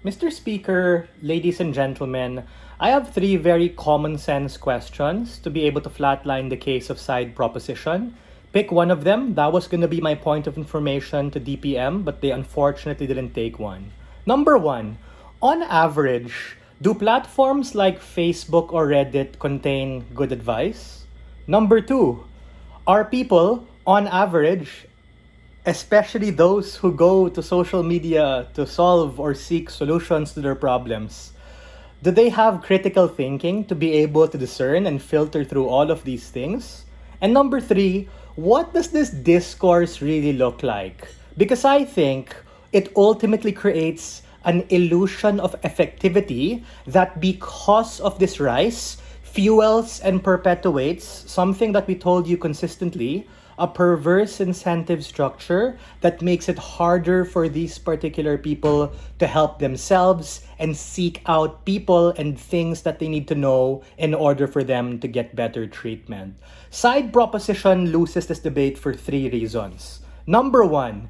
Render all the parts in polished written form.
Mr. Speaker, ladies and gentlemen, I have three very common sense questions to be able to flatline the case of side proposition. Pick one of them. That was going to be my point of information to DPM, but they unfortunately didn't take one. Number one, on average, do platforms like Facebook or Reddit contain good advice? Number two, are people, on average, especially those who go to social media to solve or seek solutions to their problems, do they have critical thinking to be able to discern and filter through all of these things? And number three, what does this discourse really look like? Because I think it ultimately creates an illusion of effectivity that, because of this rise, fuels and perpetuates something that we told you consistently, a perverse incentive structure that makes it harder for these particular people to help themselves and seek out people and things that they need to know in order for them to get better treatment. Side proposition loses this debate for three reasons. Number one,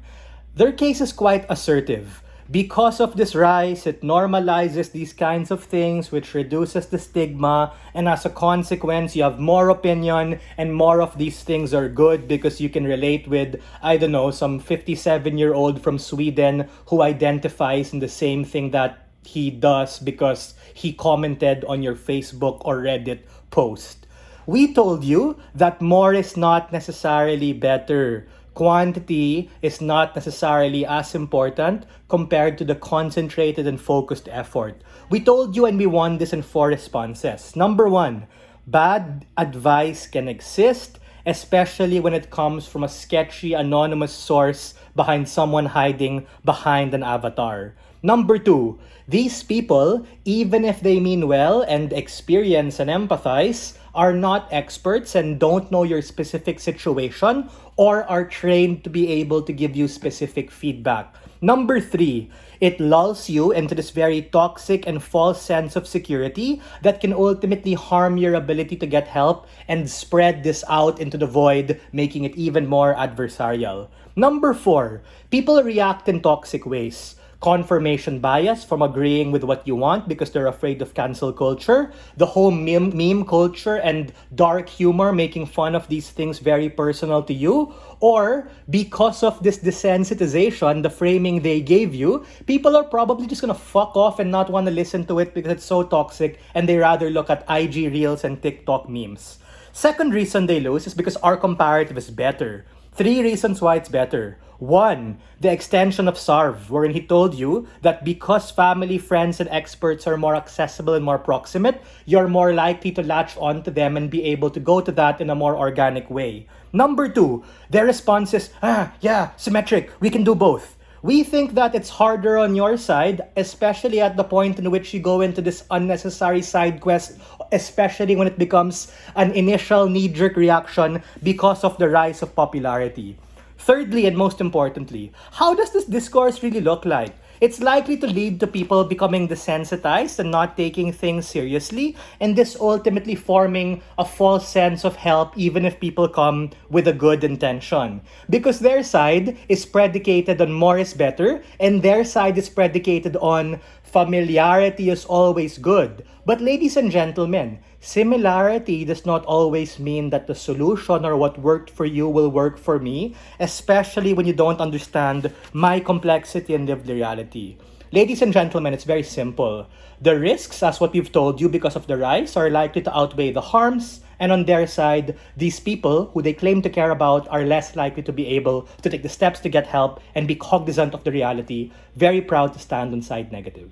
their case is quite assertive. Because of this rise, it normalizes these kinds of things, which reduces the stigma, and as a consequence, you have more opinion, and more of these things are good because you can relate with, I don't know, some 57-year-old from Sweden who identifies in the same thing that he does because he commented on your Facebook or Reddit post. We told you that more is not necessarily better. Quantity is not necessarily as important compared to the concentrated and focused effort. We told you and we won this in four responses. Number one, bad advice can exist, especially when it comes from a sketchy, anonymous source behind someone hiding behind an avatar. Number two, these people, even if they mean well and experience and empathize, are not experts and don't know your specific situation or are trained to be able to give you specific feedback. Number three, it lulls you into this very toxic and false sense of security that can ultimately harm your ability to get help and spread this out into the void, making it even more adversarial. Number four, people react in toxic ways. Confirmation bias from agreeing with what you want because they're afraid of cancel culture, the whole meme culture and dark humor making fun of these things very personal to you, or because of this desensitization, the framing they gave you, people are probably just gonna fuck off and not want to listen to it because it's so toxic and they rather look at IG Reels and TikTok memes. Second reason they lose is because our comparative is better. Three reasons why it's better. One, the extension of SARV, wherein he told you that because family, friends, and experts are more accessible and more proximate, you're more likely to latch onto them and be able to go to that in a more organic way. Number two, their response is, symmetric, we can do both. We think that it's harder on your side, especially at the point in which you go into this unnecessary side quest, especially when it becomes an initial knee-jerk reaction because of the rise of popularity. Thirdly, and most importantly, how does this discourse really look like? It's likely to lead to people becoming desensitized and not taking things seriously, and this ultimately forming a false sense of help even if people come with a good intention. Because their side is predicated on more is better, and their side is predicated on familiarity is always good. But ladies and gentlemen, similarity does not always mean that the solution or what worked for you will work for me, especially when you don't understand my complexity and lived reality. Ladies and gentlemen, it's very simple. The risks, as what we've told you because of the rise, are likely to outweigh the harms, and on their side, these people who they claim to care about are less likely to be able to take the steps to get help and be cognizant of the reality, very proud to stand on side negative.